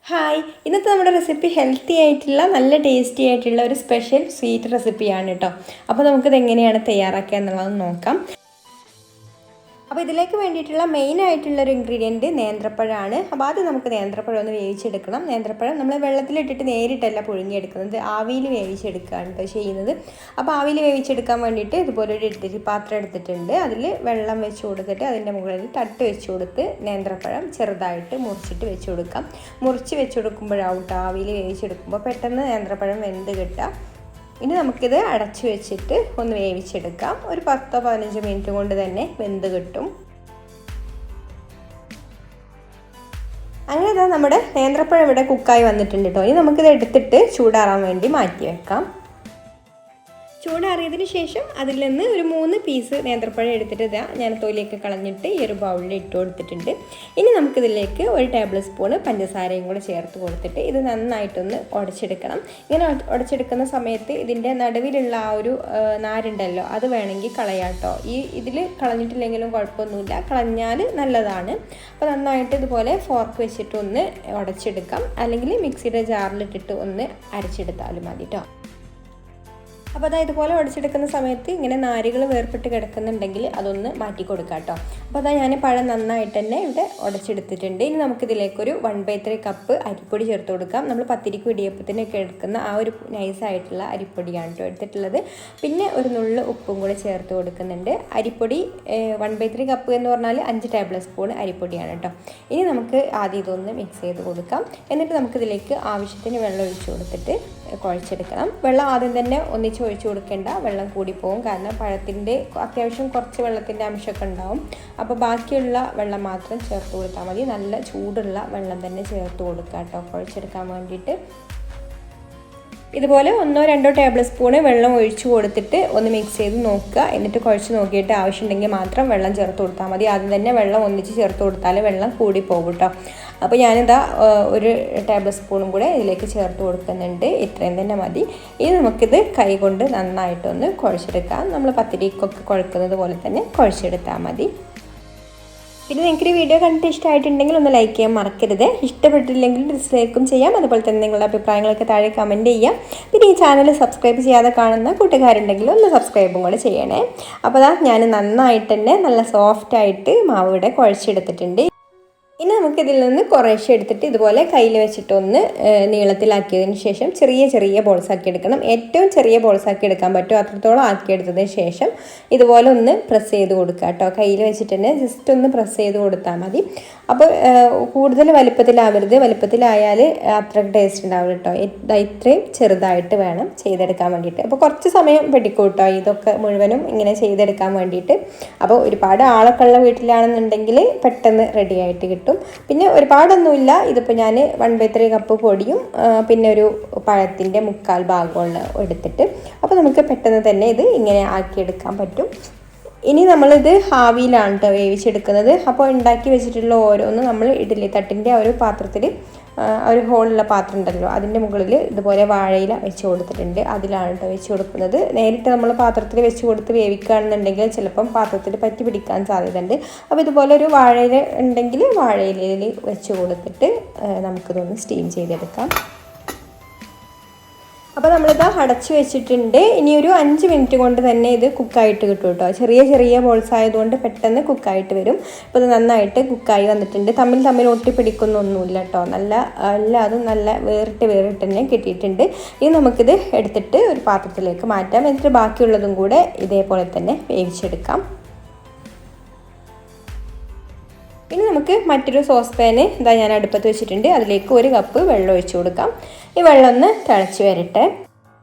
Hi, ഇന്നത്തെ നമ്മുടെ recipe healthy ആയിട്ടുള്ള നല്ല ടേസ്റ്റി ആയിട്ടുള്ള ഒരു സ്പെഷ്യൽ സ്വീറ്റ് റെസിപ്പിയാണ് കേട്ടോ. അപ്പോൾ നമുക്കിത് എങ്ങനെയാണ് തയ്യാറാക്കുക എന്നുള്ളത് നോക്കാം. അപ്പോൾ ഇതിലേക്ക് വേണ്ടിയിട്ടുള്ള മെയിൻ ആയിട്ടുള്ളൊരു ഇൻഗ്രീഡിയൻറ്റ് നേന്ത്രപ്പഴമാണ്. അപ്പോൾ ആദ്യം നമുക്ക് നേന്ത്രപ്പഴം ഒന്ന് വേവിച്ചെടുക്കണം. നേന്ത്രപ്പഴം നമ്മൾ വെള്ളത്തിലിട്ടിട്ട് നേരിട്ടല്ല പുഴുങ്ങിയെടുക്കുന്നത്, ആവിയിൽ വേവിച്ചെടുക്കുകയാണ് കേട്ടോ ചെയ്യുന്നത്. അപ്പോൾ ആവിയിൽ വേവിച്ചെടുക്കാൻ വേണ്ടിയിട്ട് ഇതുപോലൊരു ഇഡ്ഡലി പാത്രം എടുത്തിട്ടുണ്ട്. അതിൽ വെള്ളം വെച്ച് കൊടുത്തിട്ട് അതിൻ്റെ മുകളിൽ തട്ട് വെച്ച് കൊടുത്ത് നേന്ത്രപ്പഴം ചെറുതായിട്ട് മുറിച്ചിട്ട് വെച്ച് കൊടുക്കാം. മുറിച്ച് വെച്ച് കൊടുക്കുമ്പോഴാവട്ടെ ആവിയിൽ വേവിച്ചെടുക്കുമ്പോൾ പെട്ടെന്ന് നേന്ത്രപ്പഴം വെന്ത് കിട്ടുക. ഇനി നമുക്കിത് അടച്ചു വെച്ചിട്ട് ഒന്ന് വേവിച്ചെടുക്കാം. ഒരു 10-15 മിനിറ്റ് കൊണ്ട് തന്നെ വെന്ത് കിട്ടും. അങ്ങനെ നമ്മുടെ നേന്ത്രപ്പഴം ഇവിടെ കുക്കായി വന്നിട്ടുണ്ട് കേട്ടോ. ഇനി നമുക്കിത് എടുത്തിട്ട് ചൂടാറാൻ വേണ്ടി മാറ്റി വെക്കാം. ചൂടാറിയതിന് ശേഷം അതിൽ നിന്ന് ഒരു 3 പീസ് നേന്ത്രപ്പഴം എടുത്തിട്ട് ഞാൻ തൊലിയൊക്കെ കളഞ്ഞിട്ട് ഈ ഒരു ബൗളിൽ ഇട്ട് കൊടുത്തിട്ടുണ്ട്. ഇനി നമുക്കിതിലേക്ക് 1 ടേബിൾ സ്പൂൺ പഞ്ചസാരയും കൂടെ ചേർത്ത് കൊടുത്തിട്ട് ഇത് നന്നായിട്ടൊന്ന് ഉടച്ചെടുക്കണം. ഇങ്ങനെ ഉടച്ചെടുക്കുന്ന സമയത്ത് ഇതിൻ്റെ നടുവിലുള്ള ആ ഒരു നാരുണ്ടല്ലോ, അത് വേണമെങ്കിൽ കളയാട്ടോ. ഇതിൽ കളഞ്ഞിട്ടില്ലെങ്കിലും കുഴപ്പമൊന്നുമില്ല, കളഞ്ഞാൽ നല്ലതാണ്. അപ്പോൾ നന്നായിട്ട് ഇതുപോലെ ഫോർക്ക് വെച്ചിട്ട് ഒന്ന് ഉടച്ചെടുക്കാം, അല്ലെങ്കിൽ മിക്സിയുടെ ജാറിലിട്ടിട്ട് ഒന്ന് അരച്ചെടുത്താലും മതി കേട്ടോ. അപ്പോൾ ഇതുപോലെ ഉടച്ചെടുക്കുന്ന സമയത്ത് ഇങ്ങനെ നാരുകൾ വേർപെട്ട് കിടക്കുന്നുണ്ടെങ്കിൽ അതൊന്ന് മാറ്റി കൊടുക്കാം കേട്ടോ. അപ്പോൾ ഞാൻ പഴം നന്നായിട്ട് തന്നെ ഇവിടെ ഉടച്ചെടുത്തിട്ടുണ്ട്. ഇനി നമുക്കിതിലേക്കൊരു 1/3 കപ്പ് അരിപ്പൊടി ചേർത്ത് കൊടുക്കാം. നമ്മൾ പത്തിരിക്കും ഇടിയപ്പത്തിനൊക്കെ എടുക്കുന്ന ആ ഒരു നൈസായിട്ടുള്ള അരിപ്പൊടിയാണ് കേട്ടോ എടുത്തിട്ടുള്ളത്. പിന്നെ ഒരു നുള്ളു ഉപ്പും കൂടെ ചേർത്ത് കൊടുക്കുന്നുണ്ട്. അരിപ്പൊടി 1/3 കപ്പ് എന്ന് പറഞ്ഞാൽ 5 ടേബിൾ സ്പൂൺ അരിപ്പൊടിയാണ് കേട്ടോ. ഇനി നമുക്ക് ആദ്യം ഇതൊന്ന് മിക്സ് ചെയ്ത് കൊടുക്കാം. എന്നിട്ട് നമുക്കിതിലേക്ക് ആവശ്യത്തിന് വെള്ളം ഒഴിച്ച് കൊടുത്തിട്ട് കുഴച്ചെടുക്കണം. വെള്ളം ആദ്യം തന്നെ ഒന്നിച്ച് ഒഴിച്ച് കൊടുക്കേണ്ട, വെള്ളം കൂടിപ്പോവും. കാരണം പഴത്തിൻ്റെ അത്യാവശ്യം കുറച്ച് വെള്ളത്തിൻ്റെ അംശമൊക്കെ ഉണ്ടാവും. അപ്പോൾ ബാക്കിയുള്ള വെള്ളം മാത്രം ചേർത്ത് കൊടുത്താൽ മതി. നല്ല ചൂടുള്ള വെള്ളം തന്നെ ചേർത്ത് കൊടുക്കുക കേട്ടോ കുഴച്ചെടുക്കാൻ വേണ്ടിയിട്ട്. ഇതുപോലെ 1-2 ടേബിൾ സ്പൂണ് വെള്ളം ഒഴിച്ച് കൊടുത്തിട്ട് ഒന്ന് മിക്സ് ചെയ്ത് നോക്കുക. എന്നിട്ട് കുഴച്ച് നോക്കിയിട്ട് ആവശ്യമുണ്ടെങ്കിൽ മാത്രം വെള്ളം ചേർത്ത് കൊടുത്താൽ മതി. ആദ്യം തന്നെ വെള്ളം ഒന്നിച്ച് ചേർത്ത് കൊടുത്താൽ വെള്ളം കൂടി പോകും കേട്ടോ. അപ്പോൾ ഞാനിതാ 1 ടേബിൾ സ്പൂണും കൂടെ ഇതിലേക്ക് ചേർത്ത് കൊടുക്കുന്നുണ്ട്. ഇത്രയും തന്നെ മതി. ഇനി നമുക്കിത് കൈ കൊണ്ട് നന്നായിട്ടൊന്ന് കുഴച്ചെടുക്കാം. നമ്മൾ പത്തിരിക്കൊക്കെ കുഴക്കുന്നത് പോലെ തന്നെ കുഴച്ചെടുത്താൽ മതി. പിന്നെ നിങ്ങൾക്ക് ഈ വീഡിയോ കണ്ടിട്ട് ഇഷ്ടമായിട്ടുണ്ടെങ്കിൽ ഒന്ന് ലൈക്ക് ചെയ്യാൻ മറക്കരുത്. ഇഷ്ടപ്പെട്ടില്ലെങ്കിൽ ഡിസ്ലൈക്കും ചെയ്യാം. അതുപോലെ തന്നെ നിങ്ങളുടെ അഭിപ്രായങ്ങളൊക്കെ താഴെ കമൻറ്റ് ചെയ്യാം. പിന്നെ ഈ ചാനൽ സബ്സ്ക്രൈബ് ചെയ്യാതെ കാണുന്ന കൂട്ടുകാരുണ്ടെങ്കിൽ ഒന്ന് സബ്സ്ക്രൈബും കൂടെ ചെയ്യണേ. അപ്പോൾ ഞാൻ നന്നായിട്ട് തന്നെ നല്ല സോഫ്റ്റായിട്ട് മാവ് ഇവിടെ കുഴച്ചെടുത്തിട്ടുണ്ട്. ഇനി നമുക്കിതിൽ നിന്ന് കുറേശ്ശെ എടുത്തിട്ട് ഇതുപോലെ കയ്യിൽ വെച്ചിട്ടൊന്ന് നീളത്തിലാക്കിയതിന് ശേഷം ചെറിയ ചെറിയ ബോൾസാക്കി എടുക്കണം. ഏറ്റവും ചെറിയ ബോൾസാക്കി എടുക്കാൻ പറ്റുമോ അത്രത്തോളം ആക്കിയെടുത്തതിന് ശേഷം ഇതുപോലെ ഒന്ന് പ്രസ് ചെയ്ത് കൊടുക്കുക കേട്ടോ. കയ്യിൽ വെച്ചിട്ട് തന്നെ ജസ്റ്റ് ഒന്ന് പ്രസ് ചെയ്ത് കൊടുത്താൽ മതി. അപ്പോൾ കൂടുതൽ വലിപ്പത്തിലാവരുത്. വലിപ്പത്തിലായാൽ അത്ര ടേസ്റ്റ് ഉണ്ടാവില്ല കേട്ടോ. ഇത്രയും ചെറുതായിട്ട് വേണം ചെയ്തെടുക്കാൻ വേണ്ടിയിട്ട്. അപ്പോൾ കുറച്ച് സമയം പിടിക്കും കേട്ടോ ഇതൊക്കെ മുഴുവനും ഇങ്ങനെ ചെയ്തെടുക്കാൻ വേണ്ടിയിട്ട്. അപ്പോൾ ഒരുപാട് ആളൊക്കെ ഉള്ള വീട്ടിലാണെന്നുണ്ടെങ്കിൽ പെട്ടെന്ന് റെഡി ആയിട്ട് കിട്ടും. പിന്നെ ഒരുപാടൊന്നുമില്ല. ഇതിപ്പോൾ ഞാൻ 1/3 കപ്പ് പൊടിയും പിന്നെ ഒരു പഴത്തിൻ്റെ 1/4 ഭാഗമുള്ള എടുത്തിട്ട് അപ്പോൾ നമുക്ക് പെട്ടെന്ന് തന്നെ ഇത് ഇങ്ങനെ ആക്കിയെടുക്കാൻ പറ്റും. ഇനി നമ്മളിത് ആവിയിലാണ് കേട്ടോ വേവിച്ചെടുക്കുന്നത്. അപ്പോൾ ഉണ്ടാക്കി വെച്ചിട്ടുള്ള ഓരോന്നും നമ്മൾ ഇഡ്ഡലി തട്ടിൻ്റെ ആ ഒരു പാത്രത്തിൽ ഒരു ഹോളുള്ള പാത്രം ഉണ്ടല്ലോ, അതിൻ്റെ മുകളിൽ ഇതുപോലെ വാഴയില വെച്ച് കൊടുത്തിട്ടുണ്ട്. അതിലാണ് കേട്ടോ വെച്ച് കൊടുക്കുന്നത്. നേരിട്ട് നമ്മൾ പാത്രത്തിൽ വെച്ച് കൊടുത്ത് വേവിക്കുകയാണെന്നുണ്ടെങ്കിൽ ചിലപ്പം പാത്രത്തിൽ പറ്റി പിടിക്കാൻ സാധ്യതയുണ്ട്. അപ്പോൾ ഇതുപോലെ ഒരു വാഴയില ഉണ്ടെങ്കിൽ വാഴയിലയിൽ വെച്ച് കൊടുത്തിട്ട് നമുക്കിതൊന്ന് സ്റ്റീം ചെയ്തെടുക്കാം. അപ്പോൾ നമ്മളിത് അടച്ചു വെച്ചിട്ടുണ്ട്. ഇനി ഒരു 5 മിനിറ്റ് കൊണ്ട് തന്നെ ഇത് കുക്കായിട്ട് കിട്ടും കേട്ടോ. ചെറിയ ചെറിയ ബോൾസ് ആയതുകൊണ്ട് പെട്ടെന്ന് കുക്കായിട്ട് വരും. അപ്പോൾ ഇത് നന്നായിട്ട് കുക്കായി വന്നിട്ടുണ്ട്. തമ്മിൽ ഒട്ടിപ്പിടിക്കുന്നൊന്നുമില്ല കേട്ടോ. എല്ലാതും നല്ല വേറിട്ട് തന്നെ കിട്ടിയിട്ടുണ്ട്. ഇനി നമുക്കിത് എടുത്തിട്ട് ഒരു പാത്രത്തിലേക്ക് മാറ്റാം. എന്നിട്ട് ബാക്കിയുള്ളതും കൂടെ ഇതേപോലെ തന്നെ വേവിച്ചെടുക്കാം. ഇനി നമുക്ക് മറ്റൊരു സോസ് പാന് ഞാൻ അടുപ്പത്ത് വെച്ചിട്ടുണ്ട്. അതിലേക്ക് 1 കപ്പ് വെള്ളം ഒഴിച്ച് കൊടുക്കാം. ഈ വെള്ളം ഒന്ന് തിളച്ച് വരട്ടെ.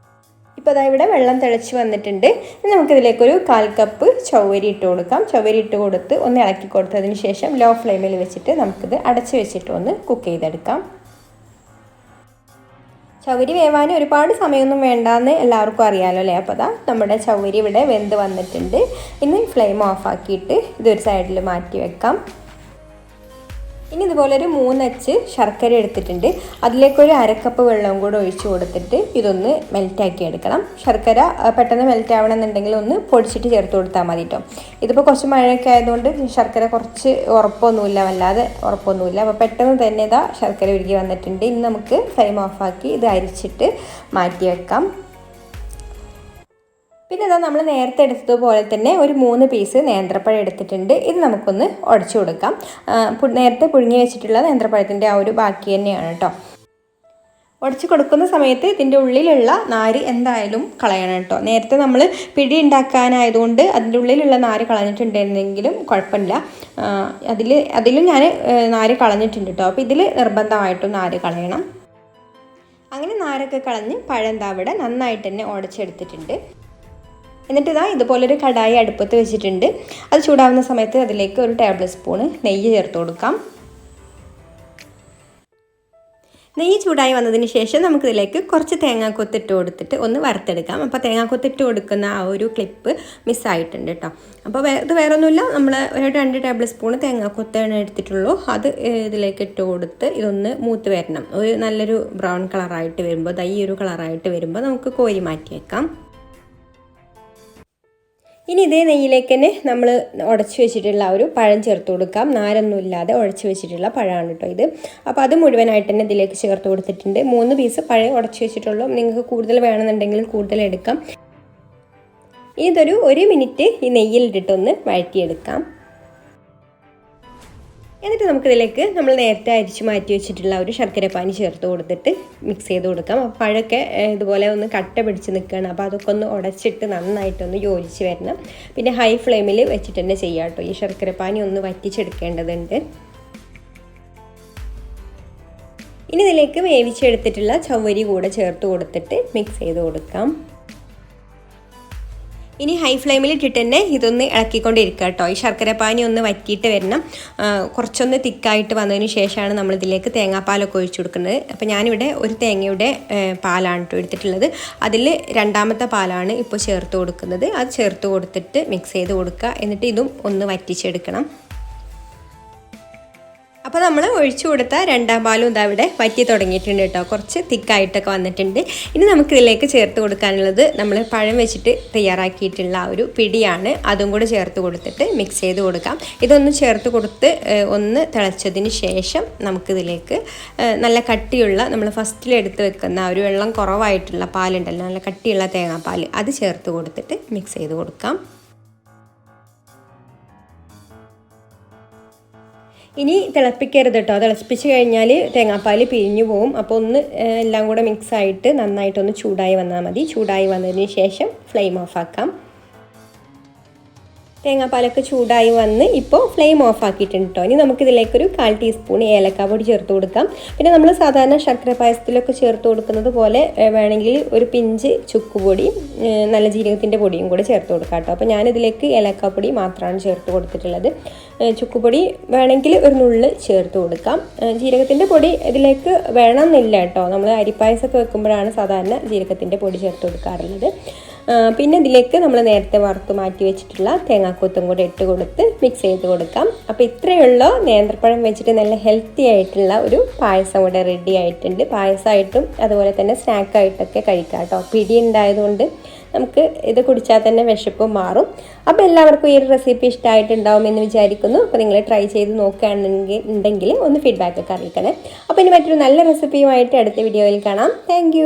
ഇപ്പോൾ ഇവിടെ വെള്ളം തിളച്ച് വന്നിട്ടുണ്ട്. ഇനി നമുക്കിതിലേക്കൊരു 1/4 കപ്പ് ചവ്വരി ഇട്ട് കൊടുക്കാം. ചവ്വരി ഇട്ട് കൊടുത്ത് ഒന്ന് ഇളക്കി കൊടുത്തതിന് ശേഷം ലോ ഫ്ലെയിമിൽ വെച്ചിട്ട് നമുക്കിത് അടച്ച് വെച്ചിട്ട് ഒന്ന് കുക്ക് ചെയ്തെടുക്കാം. ചവ്വരി വേവാൻ ഒരുപാട് സമയമൊന്നും വേണ്ടാന്ന് എല്ലാവർക്കും അറിയാമല്ലോ അല്ലേ. അപ്പോൾ നമ്മുടെ ചവ്വരി ഇവിടെ വെന്ത് വന്നിട്ടുണ്ട്. ഇനി ഫ്ലെയിം ഓഫാക്കിയിട്ട് ഇതൊരു സൈഡിൽ മാറ്റി വെക്കാം. ഇനി ഇതുപോലെ ഒരു 3 അച്ച് ശർക്കര എടുത്തിട്ടുണ്ട്. അതിലേക്കൊരു 1/2 കപ്പ് വെള്ളവും കൂടെ ഒഴിച്ച് കൊടുത്തിട്ട് ഇതൊന്ന് മെൽറ്റാക്കി എടുക്കണം. ശർക്കര പെട്ടെന്ന് മെൽറ്റ് ആവണമെന്നുണ്ടെങ്കിൽ ഒന്ന് പൊടിച്ചിട്ട് ചേർത്ത് കൊടുത്താൽ മതി കേട്ടോ. ഇതിപ്പോൾ കുറച്ച് മഴയൊക്കെ ആയതുകൊണ്ട് ശർക്കര കുറച്ച് ഉറപ്പൊന്നുമില്ല, വല്ലാതെ ഉറപ്പൊന്നുമില്ല. അപ്പോൾ പെട്ടെന്ന് തന്നെ ഇതാ ശർക്കര ഉരുകി വന്നിട്ടുണ്ട്. ഇനി നമുക്ക് ഫ്ലെയിം ഓഫാക്കി ഇത് അരിച്ചിട്ട് മാറ്റി വെക്കാം. പിന്നെ ഇതാ നമ്മൾ നേരത്തെ എടുത്തതുപോലെ തന്നെ ഒരു 3 പീസ് നേന്ത്രപ്പഴം എടുത്തിട്ടുണ്ട്. ഇത് നമുക്കൊന്ന് ഉടച്ചു കൊടുക്കാം. നേരത്തെ പുഴുങ്ങി വെച്ചിട്ടുള്ള നേന്ത്രപ്പഴത്തിൻ്റെ ആ ഒരു ബാക്കി തന്നെയാണ് കേട്ടോ. ഉടച്ച് കൊടുക്കുന്ന സമയത്ത് ഇതിൻ്റെ ഉള്ളിലുള്ള നാര് എന്തായാലും കളയണം കേട്ടോ. നേരത്തെ നമ്മൾ പിടി ഉണ്ടാക്കാനായതുകൊണ്ട് അതിൻ്റെ ഉള്ളിലുള്ള നാര് കളഞ്ഞിട്ടുണ്ടെന്നെങ്കിലും കുഴപ്പമില്ല. അതിലും ഞാൻ നാര് കളഞ്ഞിട്ടുണ്ട് കേട്ടോ. അപ്പോൾ ഇതിൽ നിർബന്ധമായിട്ടും നാര് കളയണം. അങ്ങനെ നാരൊക്കെ കളഞ്ഞ് പഴം അവിടെ നന്നായിട്ട് തന്നെ ഉടച്ചെടുത്തിട്ടുണ്ട്. എന്നിട്ട് ഇതാ ഇതുപോലൊരു കടായി അടുപ്പത്ത് വെച്ചിട്ടുണ്ട്. അത് ചൂടാവുന്ന സമയത്ത് അതിലേക്ക് ഒരു ടേബിൾ സ്പൂണ് നെയ്യ് ചേർത്ത് കൊടുക്കാം. നെയ്യ് ചൂടായി വന്നതിന് ശേഷം നമുക്കിതിലേക്ക് കുറച്ച് തേങ്ങാക്കൊത്ത് ഇട്ട് കൊടുത്തിട്ട് ഒന്ന് വറുത്തെടുക്കാം. അപ്പോൾ തേങ്ങാക്കൊത്ത് ഇട്ട് കൊടുക്കുന്ന ആ ഒരു ക്ലിപ്പ് മിസ്സായിട്ടുണ്ട് കേട്ടോ. അപ്പോൾ ഇത് വേറൊന്നുമില്ല, നമ്മൾ ഒരു 2 ടേബിൾ സ്പൂൺ തേങ്ങാക്കൊത്താണ് എടുത്തിട്ടുള്ളൂ. അത് ഇതിലേക്ക് ഇട്ട് കൊടുത്ത് ഇതൊന്ന് മൂത്ത് വരണം. ഒരു നല്ലൊരു ബ്രൗൺ കളറായിട്ട് വരുമ്പോൾ, ഈ ഒരു കളറായിട്ട് വരുമ്പോൾ നമുക്ക് കോരി മാറ്റി വെക്കാം. ഇനി ഇതേ നെയ്യിലേക്ക് തന്നെ നമ്മൾ ഉടച്ച് വെച്ചിട്ടുള്ള ഒരു പഴം ചേർത്ത് കൊടുക്കാം. നാരൊന്നും ഇല്ലാതെ ഉടച്ച് വെച്ചിട്ടുള്ള പഴമാണ് കേട്ടോ ഇത്. അപ്പോൾ അത് മുഴുവനായിട്ട് തന്നെ ഇതിലേക്ക് ചേർത്ത് കൊടുത്തിട്ടുണ്ട്. 3 പീസ് പഴം ഉടച്ച് വെച്ചിട്ടുള്ളൂ. നിങ്ങൾക്ക് കൂടുതൽ വേണമെന്നുണ്ടെങ്കിൽ കൂടുതൽ എടുക്കാം. ഇതൊരു 1 മിനിറ്റ് ഈ നെയ്യിലിട്ടിട്ടൊന്ന് വഴറ്റിയെടുക്കാം. എന്നിട്ട് നമുക്കിതിലേക്ക് നമ്മൾ നേരത്തെ അരിച്ച് മാറ്റി വെച്ചിട്ടുള്ള ഒരു ശർക്കരപ്പാനി ചേർത്ത് കൊടുത്തിട്ട് മിക്സ് ചെയ്ത് കൊടുക്കാം. അപ്പോൾ പഴമൊക്കെ ഇതുപോലെ ഒന്ന് കട്ട പിടിച്ച് നിൽക്കുകയാണ്. അപ്പോൾ അതൊക്കെ ഒന്ന് ഉടച്ചിട്ട് നന്നായിട്ടൊന്ന് യോജിച്ച് വരണം. പിന്നെ ഹൈ ഫ്ലെയിമിൽ വെച്ചിട്ട് തന്നെ ചെയ്യാം കേട്ടോ. ഈ ശർക്കരപ്പാനി ഒന്ന് വറ്റിച്ചെടുക്കേണ്ടതുണ്ട്. ഇനി ഇതിലേക്ക് വേവിച്ചെടുത്തിട്ടുള്ള ചവ്വരി കൂടെ ചേർത്ത് കൊടുത്തിട്ട് മിക്സ് ചെയ്ത് കൊടുക്കാം. ഇനി ഹൈ ഫ്ലെയിമിൽ ഇട്ടിട്ട് തന്നെ ഇതൊന്ന് ഇളക്കിക്കൊണ്ടിരിക്കുക കേട്ടോ. ഈ ശർക്കരപ്പാനി ഒന്ന് വറ്റിയിട്ട് വരണം. കുറച്ചൊന്ന് തിക്കായിട്ട് വന്നതിന് ശേഷമാണ് നമ്മളിതിലേക്ക് തേങ്ങാപ്പാലൊക്കെ ഒഴിച്ചു കൊടുക്കുന്നത്. അപ്പോൾ ഞാനിവിടെ ഒരു തേങ്ങയുടെ പാലാണ് കേട്ടോ എടുത്തിട്ടുള്ളത്. അതിൽ 2ാമത്തെ പാലാണ് ഇപ്പോൾ ചേർത്ത് കൊടുക്കുന്നത്. അത് ചേർത്ത് കൊടുത്തിട്ട് മിക്സ് ചെയ്ത് കൊടുക്കുക. എന്നിട്ട് ഇതും ഒന്ന് വറ്റിച്ചെടുക്കണം. അപ്പോൾ നമ്മൾ ഒഴിച്ചു കൊടുത്ത 2ാം പാലും ഇതാ ഇവിടെ വറ്റി തുടങ്ങിയിട്ടുണ്ട് കേട്ടോ. കുറച്ച് തിക്കായിട്ടൊക്കെ വന്നിട്ടുണ്ട്. ഇനി നമുക്കിതിലേക്ക് ചേർത്ത് കൊടുക്കാനുള്ളത് നമ്മൾ പഴം വെച്ചിട്ട് തയ്യാറാക്കിയിട്ടുള്ള ആ ഒരു പിടിയാണ്. അതും കൂടെ ചേർത്ത് കൊടുത്തിട്ട് മിക്സ് ചെയ്ത് കൊടുക്കാം. ഇതൊന്ന് ചേർത്ത് കൊടുത്ത് ഒന്ന് തിളച്ചതിന് ശേഷം നമുക്കിതിലേക്ക് നല്ല കട്ടിയുള്ള, നമ്മൾ ഫസ്റ്റിൽ എടുത്ത് വെക്കുന്ന ഒരു വെള്ളം കുറവായിട്ടുള്ള പാലുണ്ടല്ലോ, നല്ല കട്ടിയുള്ള തേങ്ങാപ്പാൽ, അത് ചേർത്ത് കൊടുത്തിട്ട് മിക്സ് ചെയ്ത് കൊടുക്കാം. ഇനി തിളപ്പിക്കരുത് കേട്ടോ. തിളപ്പിച്ച് കഴിഞ്ഞാൽ തേങ്ങാപ്പാൽ പിരിഞ്ഞു പോവും. അപ്പോൾ ഒന്ന് എല്ലാം കൂടെ മിക്സായിട്ട് നന്നായിട്ടൊന്ന് ചൂടായി വന്നാൽ മതി. ചൂടായി വന്നതിന് ശേഷം ഫ്ലെയിം ഓഫാക്കാം. തേങ്ങാപ്പാലൊക്കെ ചൂടായി വന്ന് ഇപ്പോൾ ഫ്ലെയിം ഓഫ് ആക്കിയിട്ടുണ്ട് കേട്ടോ. ഇനി നമുക്കിതിലേക്കൊരു 1/4 ടീസ്പൂൺ ഏലക്കാപ്പൊടി ചേർത്ത് കൊടുക്കാം. പിന്നെ നമ്മൾ സാധാരണ ശർക്കര പായസത്തിലൊക്കെ ചേർത്ത് കൊടുക്കുന്നത് പോലെ വേണമെങ്കിൽ ഒരു പിഞ്ച് ചുക്കുപൊടി, നല്ല ജീരകത്തിൻ്റെ പൊടിയും കൂടെ ചേർത്ത് കൊടുക്കാം കേട്ടോ. അപ്പോൾ ഞാനിതിലേക്ക് ഏലക്കാപ്പൊടി മാത്രമാണ് ചേർത്ത് കൊടുത്തിട്ടുള്ളത്. ചുക്കുപൊടി വേണമെങ്കിൽ ഒരു നുള്ള് ചേർത്ത് കൊടുക്കാം. ജീരകത്തിൻ്റെ പൊടി ഇതിലേക്ക് വേണമെന്നില്ല കേട്ടോ. നമ്മൾ അരിപ്പായസമൊക്കെ വെക്കുമ്പോഴാണ് സാധാരണ ജീരകത്തിൻ്റെ പൊടി ചേർത്ത് കൊടുക്കാറുള്ളത്. പിന്നെ ഇതിലേക്ക് നമ്മൾ നേരത്തെ വറുത്ത് മാറ്റി വെച്ചിട്ടുള്ള തേങ്ങാക്കൊത്തും കൂടെ ഇട്ട് കൊടുത്ത് മിക്സ് ചെയ്ത് കൊടുക്കാം. അപ്പോൾ ഇത്രയുള്ള നേന്ത്രപ്പഴം വെച്ചിട്ട് നല്ല ഹെൽത്തി ആയിട്ടുള്ള ഒരു പായസം കൂടെ റെഡി ആയിട്ടുണ്ട്. പായസമായിട്ടും അതുപോലെ തന്നെ സ്നാക്കായിട്ടൊക്കെ കഴിക്കാം കേട്ടോ. പിടി ഉണ്ടായതുകൊണ്ട് നമുക്ക് ഇത് കുടിച്ചാൽ തന്നെ വിശപ്പ് മാറും. അപ്പോൾ എല്ലാവർക്കും ഈ ഒരു റെസിപ്പി ഇഷ്ടമായിട്ടുണ്ടാവും എന്ന് വിചാരിക്കുന്നു. അപ്പോൾ നിങ്ങൾ ട്രൈ ചെയ്ത് നോക്കുകയാണെന്നുണ്ടെങ്കിൽ ഒന്ന് ഫീഡ്ബാക്കൊക്കെ അറിയിക്കണേ. അപ്പോൾ ഇനി മറ്റൊരു നല്ല റെസിപ്പിയുമായിട്ട് അടുത്ത വീഡിയോയിൽ കാണാം. താങ്ക്